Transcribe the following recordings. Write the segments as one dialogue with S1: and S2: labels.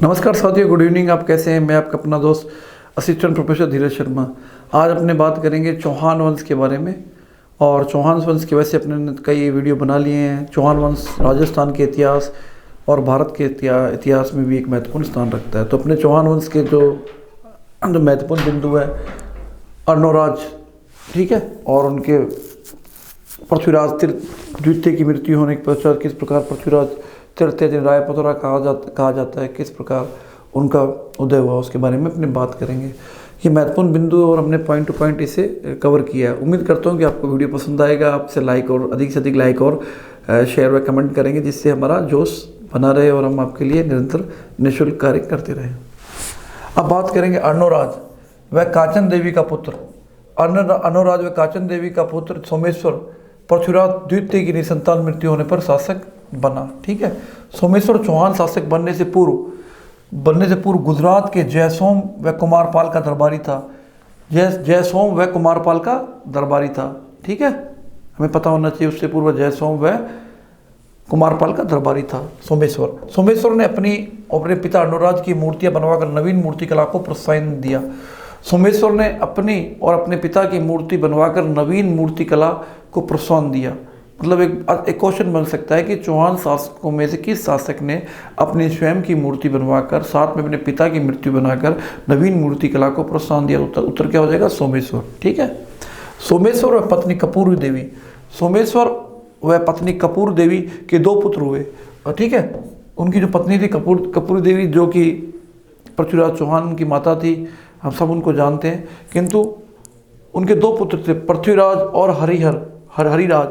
S1: नमस्कार साथियों, good evening. आप कैसे हैं? मैं आपका अपना दोस्त असिस्टेंट प्रोफेसर धीरज शर्मा। आज अपने बात करेंगे चौहान वंश के बारे में। और चौहान वंश के वैसे अपने ने कई वीडियो बना लिए हैं। चौहान वंश राजस्थान के इतिहास और भारत के इतिहास में भी एक महत्वपूर्ण स्थान रखता है। तो अपने चौहान वंश के जो महत्वपूर्ण बिंदु है अर्णोराज, ठीक है, और उनके पृथ्वीराज द्वितीय की मृत्यु होने के पश्चात किस प्रकार पृथ्वीराज तृतीय जिन्हें रायपतोरा कहा जाता है, किस प्रकार उनका उदय हुआ, उसके बारे में अपनी बात करेंगे। ये महत्वपूर्ण बिंदु और हमने पॉइंट टू पॉइंट इसे कवर किया है। उम्मीद करता हूँ कि आपको वीडियो पसंद आएगा। आपसे लाइक और अधिक से अधिक लाइक और शेयर व कमेंट करेंगे, जिससे हमारा जोश बना रहे और हम आपके लिए निरंतर निःशुल्क कार्य करते रहें। अब बात करेंगे अर्णोराज व काचन देवी का पुत्र। अर्णोराज व काचन देवी का पुत्र सोमेश्वर पृथ्वीराज द्वितीय की निसंतान मृत्यु होने पर शासक बना। ठीक है, सोमेश्वर चौहान शासक बनने से पूर्व गुजरात के जयसोम व कुमारपाल का दरबारी था। जयसोम व कुमारपाल का दरबारी था। ठीक है, हमें पता होना चाहिए उससे पूर्व जयसोम व कुमारपाल का दरबारी था सोमेश्वर ने अपने पिता अर्णोराज की मूर्तियां बनवाकर नवीन मूर्ति कला को प्रोत्साहन दिया। सोमेश्वर ने अपने पिता की मूर्ति बनवाकर नवीन मूर्ति कला को प्रोत्साहन दिया। मतलब एक क्वेश्चन बन सकता है कि चौहान शासकों में से किस शासक ने अपनी स्वयं की मूर्ति बनवाकर साथ में अपने पिता की मूर्ति बनाकर नवीन मूर्ति कला को प्रोत्साहन दिया? उत्तर क्या हो जाएगा? सोमेश्वर। ठीक है, सोमेश्वर व पत्नी कपूर देवी। सोमेश्वर व पत्नी कपूर देवी के दो पुत्र हुए। ठीक है, उनकी जो पत्नी थी कपूर देवी, जो कि पृथ्वीराज चौहान की माता थी, हम सब उनको जानते हैं, किंतु उनके दो पुत्र थे, पृथ्वीराज और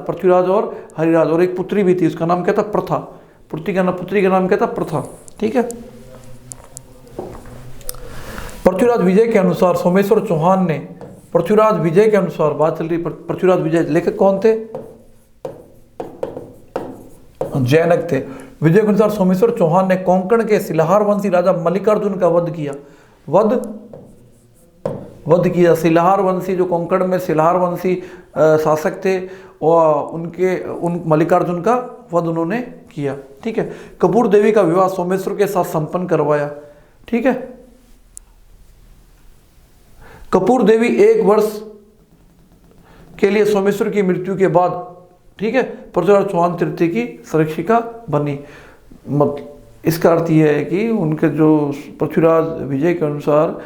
S1: पृथ्वीराज और हरिराज, और एक पुत्री भी थी, उसका नाम क्या था? प्रथा। पुत्री का नाम क्या था? प्रथा। ठीक है, पृथ्वीराज विजय के अनुसार सोमेश्वर चौहान ने पृथ्वीराज विजय के अनुसार, बात चल रही पृथ्वीराज विजय, लेखक कौन थे? जैनक थे। विजय के अनुसार सोमेश्वर चौहान ने कोंकण के सिलाहार वंशी राजा मल्लिकार्जुन का वध किया। सिलाहार वंशी, जो कोंकण में सिलाहार वंशी शासक थे, उन मल्लिकार्जुन का वध उन्होंने किया। ठीक है, कपूर देवी का विवाह सोमेश्वर के साथ संपन्न करवाया। ठीक है, कपूर देवी 1 वर्ष के लिए सोमेश्वर की मृत्यु के बाद, ठीक है, पृथ्वीराज चौहान तृतीय की संरक्षिका बनी। इसका अर्थ यह है कि उनके जो पृथ्वीराज विजय के अनुसार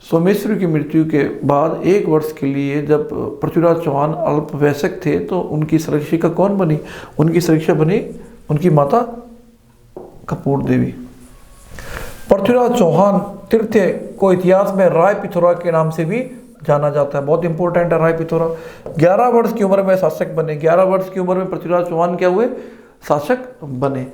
S1: सोमेश्वर की मृत्यु के बाद 1 वर्ष के लिए जब पृथ्वीराज चौहान अल्पवयस्क थे, तो उनकी संरक्षिका कौन बनी? उनकी संरक्षिका बनी उनकी माता कपूर देवी। पृथ्वीराज चौहान तृतीय को इतिहास में राय पिथौरा के नाम से भी जाना जाता है। बहुत इंपॉर्टेंट है राय पिथौरा। 11 वर्ष की उम्र में शासक बने। 11 वर्ष की उम्र में पृथ्वीराज चौहान क्या हुए? शासक बने।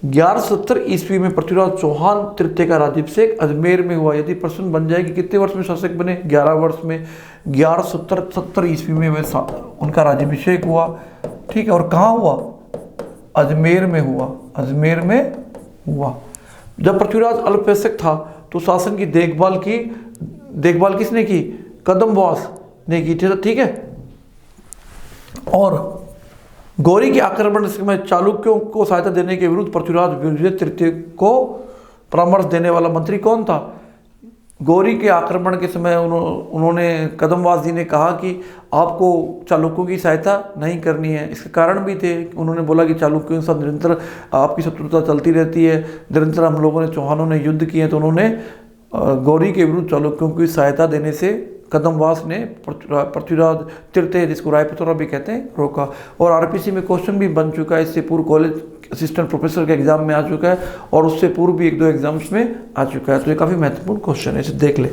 S1: 1170 ईस्वी में पृथ्वीराज चौहान तृतीय का राज्याभिषेक अजमेर में हुआ। यदि प्रश्न बन जाए कि कितने वर्ष में शासक बने? 11 वर्ष में। 1170 ईस्वी में उनका राज्याभिषेक हुआ। ठीक है, और कहाँ हुआ? अजमेर में हुआ। जब पृथ्वीराज अल्पवयस्क था तो शासन की देखभाल किसने की? कदम्बास ने की। ठीक है, और गौरी के आक्रमण के समय चालुक्यों को सहायता देने के विरुद्ध पृथ्वीराज विजय तृतीय को परामर्श देने वाला मंत्री कौन था? गौरी के आक्रमण के समय उन्होंने कदम्बास जी ने कहा कि आपको चालुक्यों की सहायता नहीं करनी है। इसके कारण भी थे। उन्होंने बोला कि चालुक्यों के साथ निरंतर आपकी शत्रुता चलती रहती है, निरंतर हम लोगों ने, चौहानों ने युद्ध किए, तो उन्होंने गौरी के विरुद्ध चालुक्यों की सहायता देने से कदम्बास ने पृथ्वीराज तृतीय, जिसको राय पिथौरा भी कहते हैं, रोका। और आरपीसी में क्वेश्चन भी बन चुका है। इससे पूर्व कॉलेज असिस्टेंट प्रोफेसर के एग्जाम में आ चुका है, और उससे पूर्व भी 1-2 एग्जाम्स में आ चुका है। तो ये काफ़ी महत्वपूर्ण क्वेश्चन है, इसे देख ले।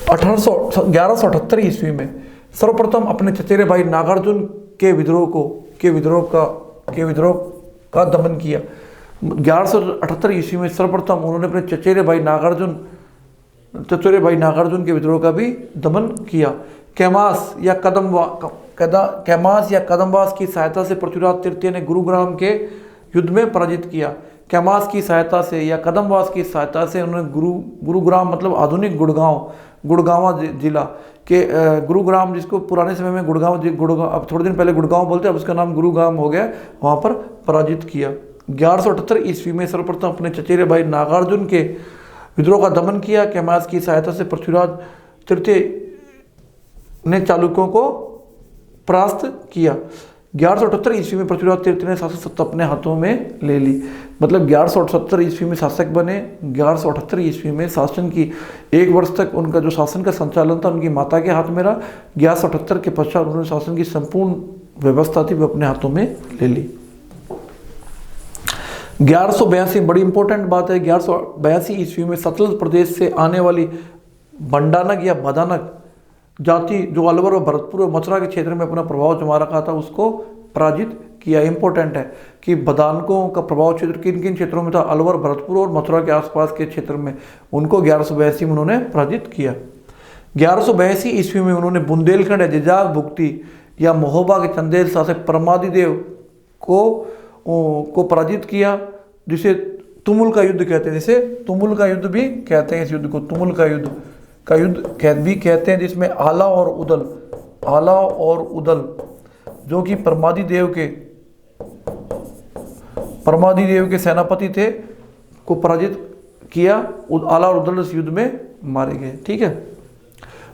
S1: 1178 ईस्वी में सर्वप्रथम अपने चचेरे भाई नागार्जुन के विद्रोह का दमन किया। 1178 ईस्वी में सर्वप्रथम उन्होंने अपने चचेरे भाई नागार्जुन के विद्रोह का भी दमन किया। कैमास या कदम्बास की सहायता से पृथ्वीराज तृतीय ने गुरुग्राम के युद्ध में पराजित किया। कैमास की सहायता से या कदम्बास की सहायता से उन्होंने गुरुग्राम, मतलब आधुनिक गुड़गांव जिला के गुरुग्राम, जिसको पुराने समय में गुड़गांव, अब थोड़े दिन पहले गुड़गांव बोलते हैं, अब उसका नाम गुरुग्राम हो गया, वहाँ पर पराजित किया। 1178 ईस्वी में सर्वप्रथम अपने चचेरे भाई नागार्जुन के विद्रोह का दमन किया। कैमास की सहायता से पृथ्वीराज तृतीय ने चालुक्यों को परास्त किया। 1178 ईस्वी में पृथ्वीराज तृतीय ने शासक सत्ता अपने हाथों में ले ली। मतलब 1178 ईस्वी में शासक बने, 1178 ईस्वी में शासन की 1 वर्ष तक उनका जो शासन का संचालन था उनकी माता के हाथ में रहा। 1178 के पश्चात उन्होंने शासन की संपूर्ण व्यवस्था थी वो अपने हाथों में ले ली। 1182 बड़ी इंपॉर्टेंट बात है, 1182 ईस्वी में सतलज प्रदेश से आने वाली बंडानक या बदानक जाति जो अलवर और भरतपुर और मथुरा के क्षेत्र में अपना प्रभाव जमा रखा था उसको पराजित किया। इंपॉर्टेंट है कि बदानकों का प्रभाव क्षेत्र किन किन क्षेत्रों में था, अलवर, भरतपुर और मथुरा के आसपास के क्षेत्र में, उनको 1182 में उन्होंने पराजित किया। 1182 ईस्वी में उन्होंने बुंदेलखंड या जिजाग भुक्ति या महोबा के चंदेल शासक परमादिदेव को पराजित किया, जिसे तुमुल का युद्ध कहते हैं। जिसे तुमुल का युद्ध भी कहते हैं, इस युद्ध को तुमुल का युद्ध भी कहते हैं, जिसमें आला और उदल जो कि परमादिदेव के सेनापति थे को पराजित किया। आला और उदल इस युद्ध में मारे गए। ठीक है।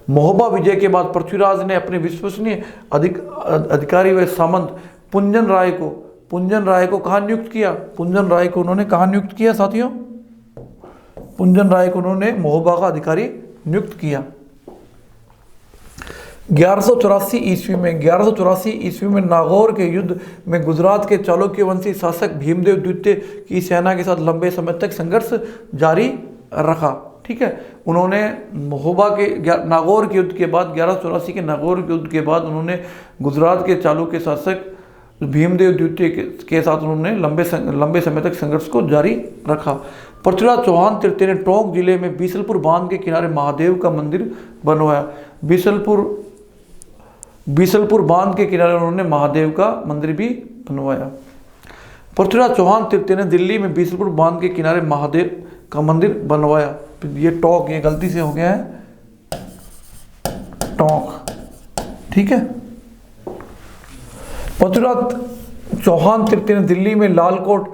S1: महोबा विजय के बाद पृथ्वीराज ने अपने विश्वसनीय अधिकारी व सामंत पुंजन राय को कहाँ नियुक्त किया? पुंजन राय को उन्होंने कहाँ नियुक्त किया साथियों? पुंजन राय को उन्होंने महोबा का अधिकारी नियुक्त किया। 1184 ईस्वी में नागौर के युद्ध में गुजरात के चालुक्य वंशी शासक भीमदेव द्वितीय की सेना के साथ लंबे समय तक संघर्ष जारी रखा। ठीक है। उन्होंने महोबा के नागौर के युद्ध के बाद 1184 के नागौर के युद्ध के बाद उन्होंने गुजरात के चालुक्य शासक भीमदेव द्वितीय के साथ उन्होंने लंबे समय तक संघर्ष को जारी रखा। पृथ्वीराज चौहान तृतीय ने टोंक जिले में बीसलपुर बांध के किनारे महादेव का मंदिर बनवाया। बीसलपुर बांध के किनारे उन्होंने महादेव का मंदिर भी बनवाया। पृथ्वीराज चौहान तृतीय ने दिल्ली में बीसलपुर बांध के किनारे महादेव का मंदिर बनवाया। ये टोंक, ये गलती से हो गया है टोंक। ठीक है। पृथ्वीराज चौहान तृतीय ने दिल्ली में लालकोट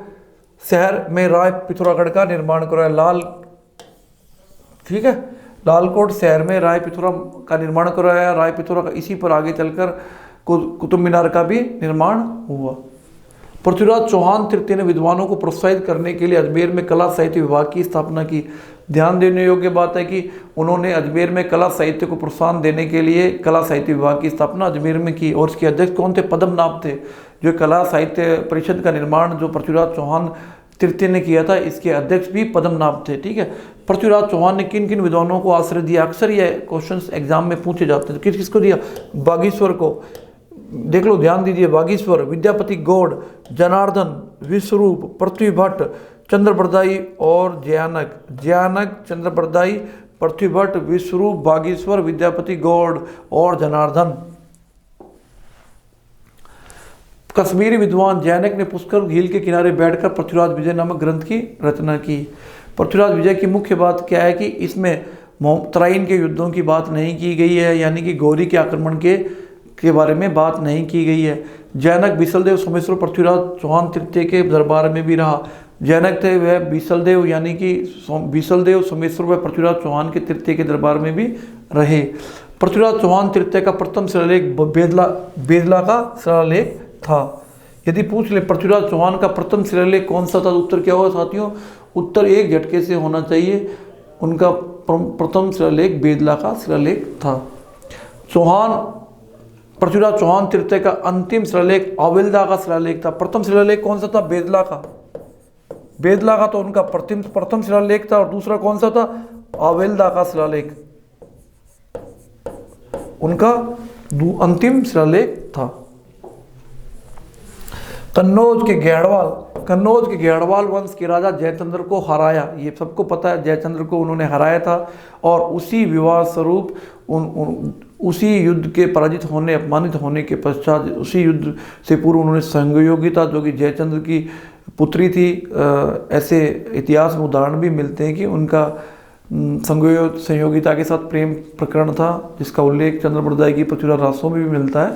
S1: शहर में राय पिथौरागढ़ का निर्माण कराया। ठीक है। लालकोट शहर में राय पिथौरा का निर्माण कराया। राय पिथौरा का इसी पर आगे चलकर कुतुब मीनार का भी निर्माण हुआ। पृथ्वीराज चौहान तृतीय ने विद्वानों को प्रोत्साहित करने के लिए अजमेर में कला साहित्य विभाग की स्थापना की। ध्यान देने योग्य बात है कि उन्होंने अजमेर में कला साहित्य को प्रोत्साहन देने के लिए कला साहित्य विभाग की स्थापना अजमेर में की। और इसके अध्यक्ष कौन थे? पद्मनाभ थे। जो कला साहित्य परिषद का निर्माण जो पृथ्वीराज चौहान तृतीय ने किया था, इसके अध्यक्ष भी पद्मनाभ थे। ठीक है। पृथ्वीराज चौहान ने किन किन विद्वानों को आश्रय दिया? अक्सर ये क्वेश्चंस एग्जाम में पूछे जाते हैं। किस किसको दिया? बागीश्वर को, देख लो, ध्यान दीजिए। बागीश्वर, विद्यापति गौड़, जनार्दन, विश्वरूप, पृथ्वी भट्ट, चंद्रबरदाई और जयानक, चंद्रबरदाई, पृथ्वी भट्ट, विश्वरूप, बागीश्वर, विद्यापति गौड़ और जनार्दन। कश्मीरी विद्वान जैनक ने पुष्कर झील के किनारे बैठकर पृथ्वीराज विजय नामक ग्रंथ की रचना की। पृथ्वीराज विजय की मुख्य बात क्या है कि इसमें तराइन के युद्धों की बात नहीं की गई है, यानी कि गौरी के आक्रमण के बारे में बात नहीं की गई है। जैनक बीसलदेव सोमेश्वर पृथ्वीराज चौहान तृतीय के दरबार में भी रहा। जैनक थे वह बीसलदेव, यानी कि बीसलदेव सोमेश्वर व पृथ्वीराज चौहान के तृतीय के दरबार में भी रहे। पृथ्वीराज चौहान तृतीय का प्रथम शिलालेख बेदला का शिलालेख था। यदि पूछ ले पृथ्वीराज चौहान का प्रथम शिलालेख कौन सा था, उत्तर क्या होगा साथियों? उत्तर एक झटके से होना चाहिए। उनका प्रथम शिलालेख बेदला का शिलालेख था। पृथ्वीराज चौहान तृतीय का अंतिम शिलालेख आवेल्दा का शिलालेख था। प्रथम शिलालेख कौन सा था? बेदला का तो उनका प्रथम शिलालेख था। और दूसरा कौन सा था? आवेल्दा का शिलालेख उनका अंतिम शिलालेख था। कन्नौज के गेड़वाल वंश के राजा जयचंद्र को हराया। ये सबको पता है, जयचंद्र को उन्होंने हराया था। और उसी विवाद स्वरूप उसी युद्ध के पराजित होने, अपमानित होने के पश्चात, उसी युद्ध से पूर्व उन्होंने संयोगिता, जो कि जयचंद्र की पुत्री थी, ऐसे इतिहास में उदाहरण भी मिलते हैं कि उनका संयोगिता के साथ प्रेम प्रकरण था, जिसका उल्लेख चंद्रबरदाई की पृथ्वीराज रासों में भी मिलता है।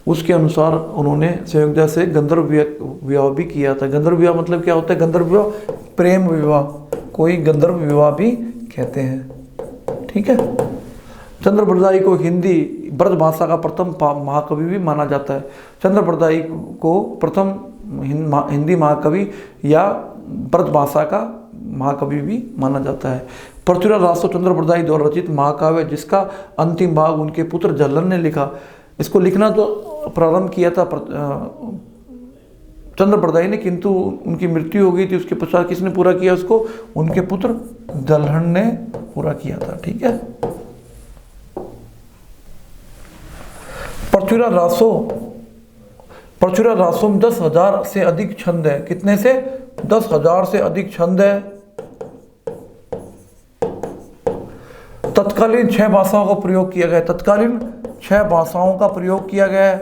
S1: उसके अनुसार उन्होंने संयोगदा से गंधर्व विवाह भी किया था। गंधर्व विवाह मतलब क्या होता है? गंधर्व विवाह प्रेम विवाह, कोई गंधर्व विवाह भी कहते हैं। ठीक है। चंद्रप्रदायी को हिंदी ब्रज भाषा का प्रथम महाकवि भी माना जाता है। चंद्रप्रदायी को प्रथम हिंदी महाकवि या ब्रज भाषा का महाकवि भी माना जाता है। पृथ्वीराज रासो चंद्रप्रदायी द्वारा रचित महाकाव्य जिसका अंतिम भाग उनके पुत्र झल्लन ने लिखा। इसको लिखना तो प्रारंभ किया था चंद्रप्रदायी ने, किंतु उनकी मृत्यु हो गई थी। उसके पश्चात किसने पूरा किया उसको? उनके पुत्र झल्लन ने पूरा किया था। ठीक है। पृथ्वीराज रासो में 10,000 से अधिक छंद है। कितने से? 10,000 से अधिक छंद है। तत्कालीन 6 भाषाओं का प्रयोग किया गया। तत्कालीन 6 भाषाओं का प्रयोग किया गया है।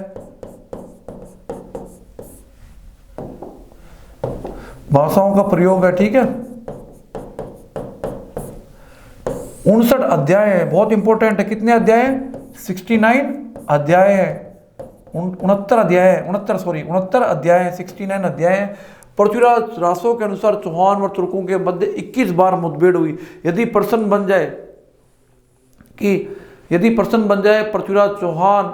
S1: भाषाओं का प्रयोग है। ठीक है। 59 अध्याय है, बहुत इंपॉर्टेंट है। कितने अध्याय है? 69 अध्याय है। 69 अध्याय है, 69 अध्याय है, 69 अध्याय है। पृथ्वीराज रासो के अनुसार चौहान और तुर्कों के मध्य 21 बार मुठभेड़ हुई। यदि प्रश्न बन जाए पृथ्वीराज चौहान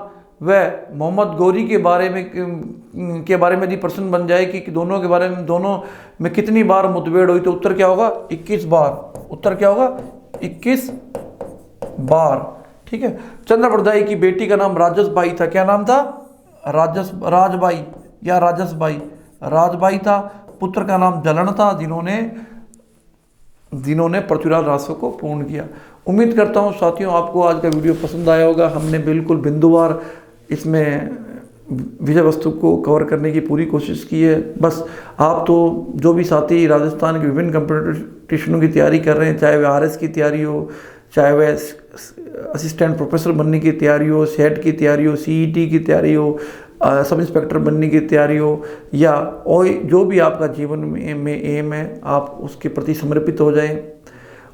S1: व मोहम्मद गौरी के बारे में यदि प्रश्न बन जाए कि दोनों के बारे में, दोनों में कितनी बार मुठभेड़ हुई, तो उत्तर क्या होगा? 21 बार। उत्तर क्या होगा? 21 बार। ठीक है। चंद्रप्रदायी की बेटी का नाम राजसबाई था। क्या नाम था? राजबाई या राजसबाई, राजबाई था। पुत्र का नाम जलन था, जिन्होंने पृथ्वीराज रासो को पूर्ण किया। उम्मीद करता हूँ साथियों आपको आज का वीडियो पसंद आया होगा। हमने बिल्कुल बिंदुवार इसमें विषय वस्तु को कवर करने की पूरी कोशिश की है। बस आप तो जो भी साथी राजस्थान के विभिन्न कंपटीशनों की तैयारी कर रहे हैं, चाहे वह RS की तैयारी हो, चाहे वह असिस्टेंट प्रोफेसर बनने की तैयारी हो, सेट की तैयारी हो, CET की तैयारी हो, सब इंस्पेक्टर बनने की तैयारी हो, या और जो भी आपका जीवन में एम है, आप उसके प्रति समर्पित हो जाएं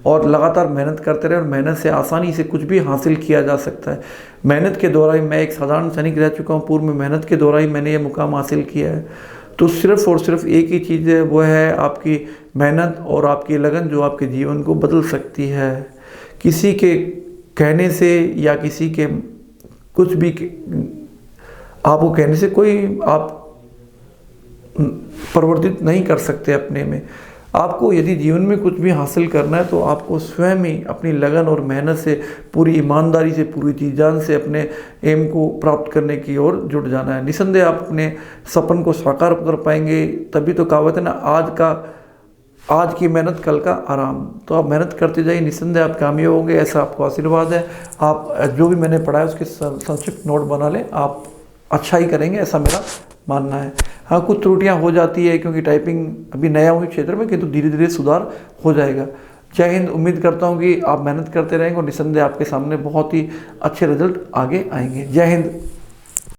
S1: और लगातार मेहनत करते रहें। और मेहनत से आसानी से कुछ भी हासिल किया जा सकता है। मेहनत के द्वारा ही मैं एक साधारण सैनिक रह चुका हूँ, पूर्व में मेहनत के द्वारा ही मैंने ये मुकाम हासिल किया है। तो सिर्फ और सिर्फ एक ही चीज़ है, वो है आपकी मेहनत और आपकी लगन, जो आपके जीवन को बदल सकती है। किसी के कहने से या किसी के कुछ भी आपको कहने से कोई आप परिवर्तित नहीं कर सकते अपने में। आपको यदि जीवन में कुछ भी हासिल करना है तो आपको स्वयं ही अपनी लगन और मेहनत से, पूरी ईमानदारी से, पूरी जी जान से अपने एम को प्राप्त करने की ओर जुट जाना है। निसंदेह आप अपने सपन को साकार कर पाएंगे। तभी तो कहावत है ना, आज की मेहनत कल का आराम। तो आप मेहनत करते जाइए, निसंदेह आप कामयाब होंगे, ऐसा आपको आशीर्वाद है। आप जो भी मैंने पढ़ा है उसके संक्षिप्त नोट बना लें, आप अच्छा ही करेंगे, ऐसा मेरा मानना है। हाँ, कुछ त्रुटियां हो जाती है क्योंकि टाइपिंग अभी नया हूँ क्षेत्र में, किंतु धीरे धीरे सुधार हो जाएगा। जय हिंद। उम्मीद करता हूँ कि आप मेहनत करते रहेंगे और निसंदेह आपके सामने बहुत ही अच्छे रिजल्ट आगे आएंगे। जय हिंद।